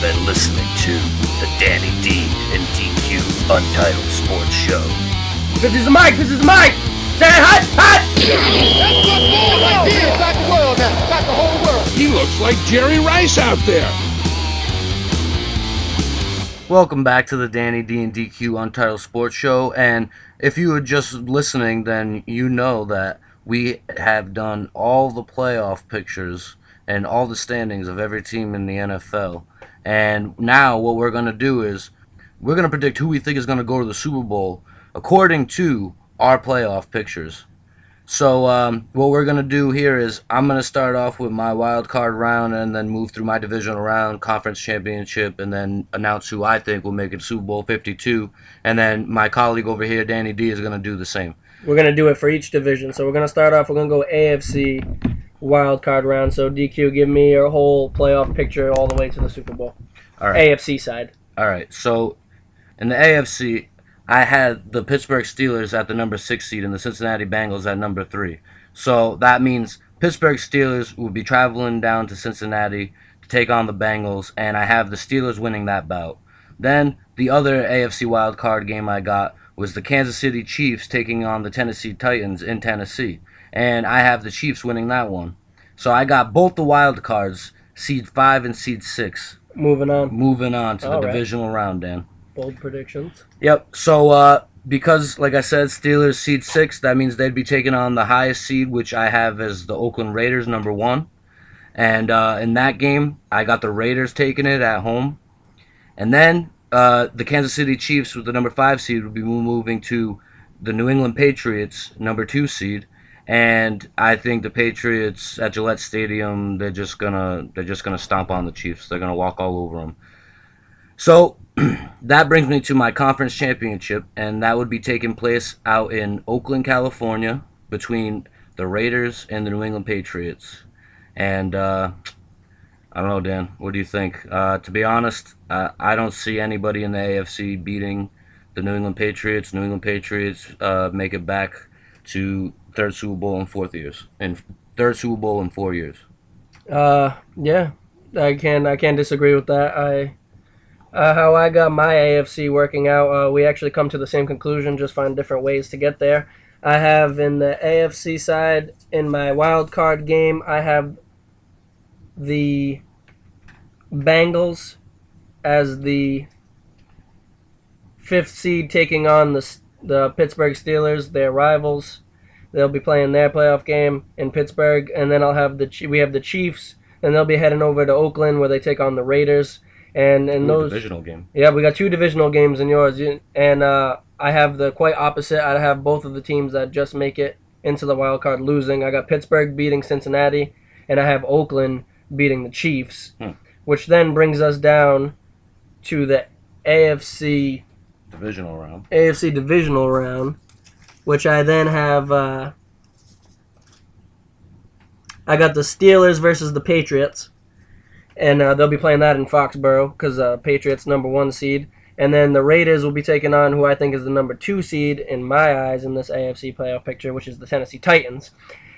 been listening to the Danny D and DQ Untitled Sports Show. This is Mike. Say hot. That's football right there. It's got the world now. It's got the whole world. He looks like Jerry Rice out there. Welcome back to the Danny D and DQ Untitled Sports Show, and if you were just listening, then you know that we have done all the playoff pictures and all the standings of every team in the NFL. And now what we're going to do is we're going to predict who we think is going to go to the Super Bowl according to our playoff pictures. So what we're going to do here is I'm going to start off with my wild card round and then move through my divisional round, conference championship, and then announce who I think will make it Super Bowl 52. And then my colleague over here, Danny D, is going to do the same. We're going to do it for each division. So we're going to start off, we're going to go AFC wild card round. So DQ, give me your whole playoff picture all the way to the Super Bowl. All right. AFC side. All right. So in the AFC, I had the Pittsburgh Steelers at the number 6 seed and the Cincinnati Bengals at number 3. So that means Pittsburgh Steelers will be traveling down to Cincinnati to take on the Bengals, and I have the Steelers winning that bout. Then the other AFC wild card game I got was the Kansas City Chiefs taking on the Tennessee Titans in Tennessee, and I have the Chiefs winning that one. So I got both the wild cards, seed 5 and seed 6. Moving on to the divisional round, Dan. Bold predictions. Yep. So because, like I said, Steelers seed 6, that means they'd be taking on the highest seed, which I have as the Oakland Raiders, number 1. And in that game, I got the Raiders taking it at home. And then the Kansas City Chiefs with the number 5 seed would be moving to the New England Patriots, number 2 seed. And I think the Patriots at Gillette Stadium, they're just gonna stomp on the Chiefs. They're gonna walk all over them. So that brings me to my conference championship, and that would be taking place out in Oakland, California, between the Raiders and the New England Patriots. And I don't know, Dan, what do you think? To be honest, I don't see anybody in the AFC beating the New England Patriots. New England Patriots make it back to third Super Bowl in 4 years. Yeah, I can't disagree with that. How I got my AFC working out, we actually come to the same conclusion, just find different ways to get there. I have in the AFC side, in my wild card game, I have the Bengals as the 5th seed taking on the Pittsburgh Steelers, their rivals. They'll be playing their playoff game in Pittsburgh, and then we have the Chiefs, and they'll be heading over to Oakland where they take on the Raiders. And those divisional game. Yeah, we got 2 divisional games in yours, and I have the quite opposite. I have both of the teams that just make it into the wild card losing. I got Pittsburgh beating Cincinnati, and I have Oakland beating the Chiefs, which then brings us down to the AFC divisional round, which I then have. I got the Steelers versus the Patriots. And they'll be playing that in Foxborough because Patriots number 1 seed. And then the Raiders will be taking on who I think is the number 2 seed in my eyes in this AFC playoff picture, which is the Tennessee Titans.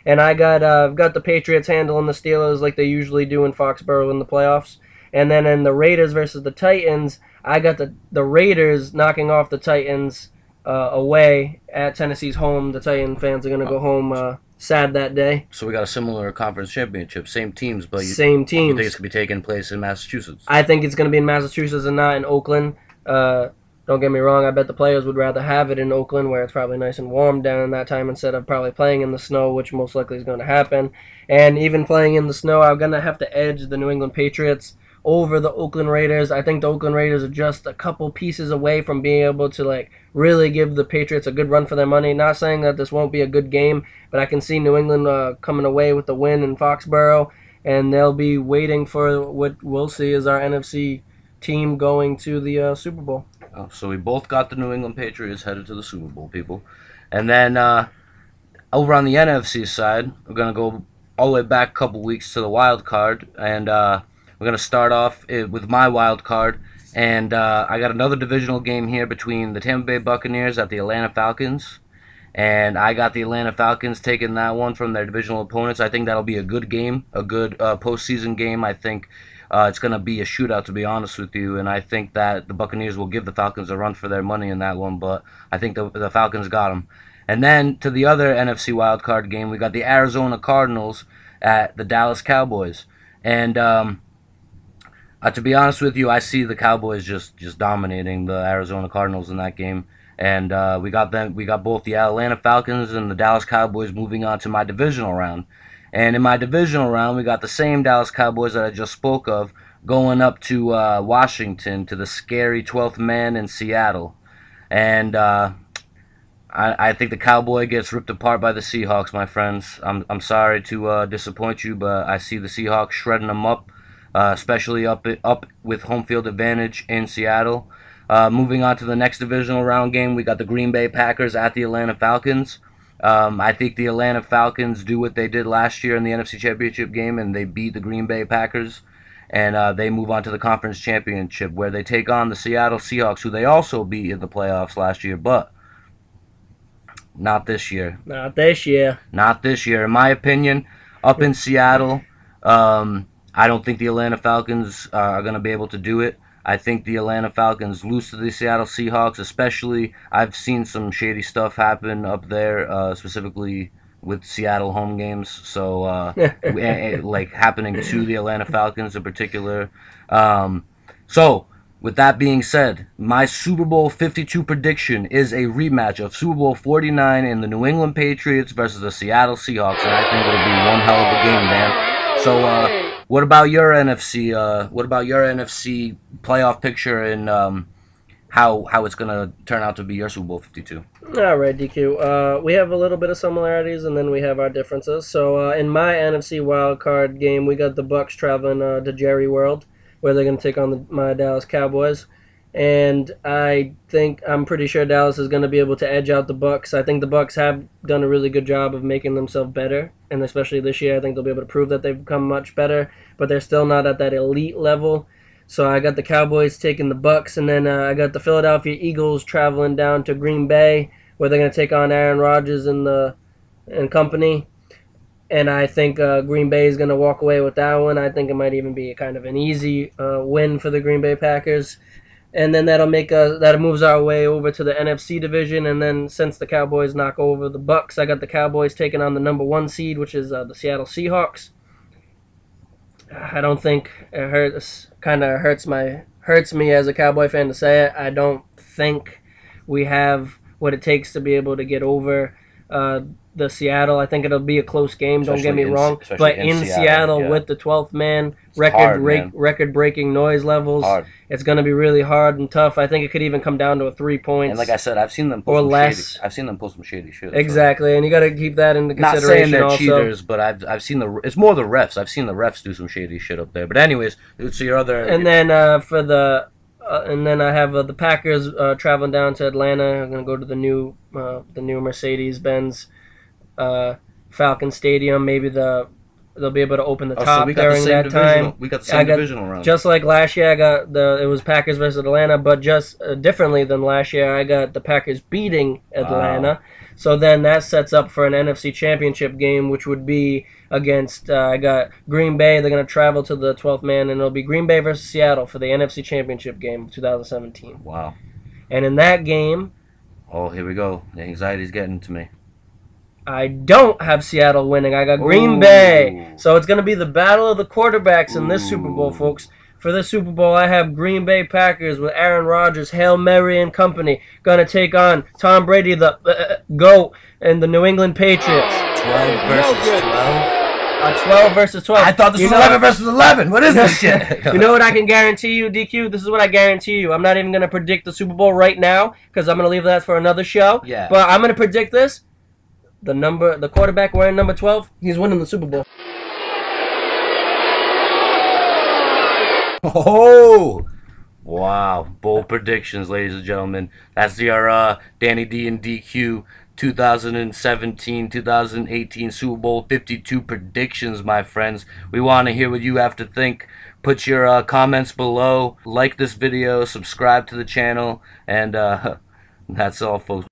And I got the Patriots handling the Steelers like they usually do in Foxborough in the playoffs. And then in the Raiders versus the Titans, I got the Raiders knocking off the Titans away at Tennessee's home. The Titan fans are going to go home sad that day. So we got a similar conference championship, same teams, but you think it's going to be taking place in Massachusetts? I think it's going to be in Massachusetts and not in Oakland. Don't get me wrong, I bet the players would rather have it in Oakland where it's probably nice and warm down that time instead of probably playing in the snow, which most likely is going to happen. And even playing in the snow, I'm going to have to edge the New England Patriots over the Oakland Raiders. I think the Oakland Raiders are just a couple pieces away from being able to really give the Patriots a good run for their money. Not saying that this won't be a good game, but I can see New England coming away with the win in Foxborough, and they'll be waiting for what we'll see as our NFC team going to the Super Bowl. Oh, so we both got the New England Patriots headed to the Super Bowl, people. And then over on the NFC side, we're going to go all the way back a couple weeks to the wild card, and we're going to start off with my wild card, and I got another divisional game here between the Tampa Bay Buccaneers at the Atlanta Falcons, and I got the Atlanta Falcons taking that one from their divisional opponents. I think that'll be a good game, a good postseason game. I think it's going to be a shootout, to be honest with you, and I think that the Buccaneers will give the Falcons a run for their money in that one, but I think the Falcons got them. And then to the other NFC wildcard game, we got the Arizona Cardinals at the Dallas Cowboys. And to be honest with you, I see the Cowboys just dominating the Arizona Cardinals in that game. And we got both the Atlanta Falcons and the Dallas Cowboys moving on to my divisional round. And in my divisional round, we got the same Dallas Cowboys that I just spoke of going up to Washington, to the scary 12th man in Seattle. And I think the Cowboy gets ripped apart by the Seahawks, my friends. I'm sorry to disappoint you, but I see the Seahawks shredding them up, especially up with home field advantage in Seattle. Moving on to the next divisional round game, we got the Green Bay Packers at the Atlanta Falcons. I think the Atlanta Falcons do what they did last year in the NFC Championship game, and they beat the Green Bay Packers, and they move on to the Conference Championship, where they take on the Seattle Seahawks, who they also beat in the playoffs last year, but not this year. Not this year. Not this year. In my opinion, up in Seattle, I don't think the Atlanta Falcons are going to be able to do it. I think the Atlanta Falcons lose to the Seattle Seahawks, especially I've seen some shady stuff happen up there, specifically with Seattle home games, so like happening to the Atlanta Falcons in particular. So, with that being said, my Super Bowl 52 prediction is a rematch of Super Bowl 49 in the New England Patriots versus the Seattle Seahawks, and I think it'll be one hell of a game, man. So, what about your NFC? What about your NFC playoff picture and how it's gonna turn out to be your Super Bowl 52? All right, DQ. We have a little bit of similarities, and then we have our differences. So in my NFC wildcard game, we got the Bucs traveling to Jerry World, where they're gonna take on my Dallas Cowboys. And I'm pretty sure Dallas is going to be able to edge out the Bucs. I think the Bucs have done a really good job of making themselves better, and especially this year, I think they'll be able to prove that they've become much better. But they're still not at that elite level. So I got the Cowboys taking the Bucs, and then I got the Philadelphia Eagles traveling down to Green Bay, where they're going to take on Aaron Rodgers and company. And I think Green Bay is going to walk away with that one. I think it might even be kind of an easy win for the Green Bay Packers. And then that moves our way over to the NFC division. And then since the Cowboys knock over the Bucs, I got the Cowboys taking on the number 1 seed, which is the Seattle Seahawks. I don't think it hurts. Kind of hurts me as a Cowboy fan to say it. I don't think we have what it takes to be able to get over the Seattle. I think it'll be a close game. Don't get me wrong, but in Seattle yeah. With the 12th man, record-breaking noise levels, it's going to be really hard and tough. I think it could even come down to 3 points. And like I said, I've seen them pull some shady shit. Exactly, and you got to keep that into consideration. Not saying they're also. cheaters, but I've seen it's more the refs. I've seen the refs do some shady shit up there. But anyways, so your other. And then and then I have the Packers traveling down to Atlanta. I'm going to go to the new Mercedes-Benz Falcon Stadium. Maybe they'll be able to open the top during that time. We got the same divisional round. Just like last year, it was Packers versus Atlanta, but just differently than last year, I got the Packers beating Atlanta. Wow. So then that sets up for an NFC Championship game, which would be against, I got Green Bay. They're going to travel to the 12th man, and it'll be Green Bay versus Seattle for the NFC Championship game of 2017. Wow. And in that game... Oh, here we go. The anxiety's getting to me. I don't have Seattle winning. I got Green Bay. So it's going to be the battle of the quarterbacks in this Super Bowl, folks. For this Super Bowl, I have Green Bay Packers with Aaron Rodgers, Hail Mary and company, going to take on Tom Brady, the GOAT, and the New England Patriots. 12 versus 12? 12 versus 12. I thought this was 11 versus 11. What is this shit? You know what I can guarantee you, DQ? This is what I guarantee you. I'm not even going to predict the Super Bowl right now because I'm going to leave that for another show. Yeah. But I'm going to predict this. The quarterback wearing number 12, he's winning the Super Bowl. Oh! Wow. Bold predictions, ladies and gentlemen. That's your Danny D and DQ 2017-2018 Super Bowl 52 predictions, my friends. We want to hear what you have to think. Put your comments below. Like this video. Subscribe to the channel. And that's all, folks.